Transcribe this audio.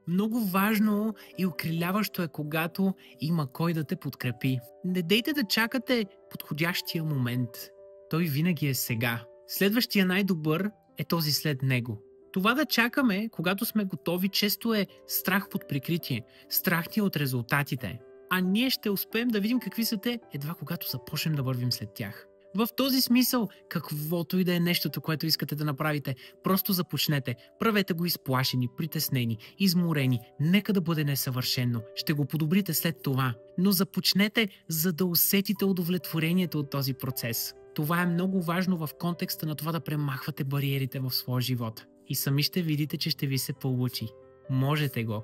Много важно и окриляващо е, когато има кой да те подкрепи. Не дейте да чакате подходящия момент. Той винаги е сега. Следващия най-добър е този след него. Това да чакаме, когато сме готови, често е страх под прикритие. Страх ни от резултатите. А ние ще успеем да видим какви са те едва когато започнем да вървим след тях. В този смисъл, каквото и да е нещото, което искате да направите, просто започнете. Правете го изплашени, притеснени, изморени. Нека да бъде несъвършено. Ще го подобрите след това. Но започнете, за да усетите удовлетворението от този процес. Това е много важно в контекста на това да премахвате бариерите в своя живот. И сами ще видите, че ще ви се получи. Можете го.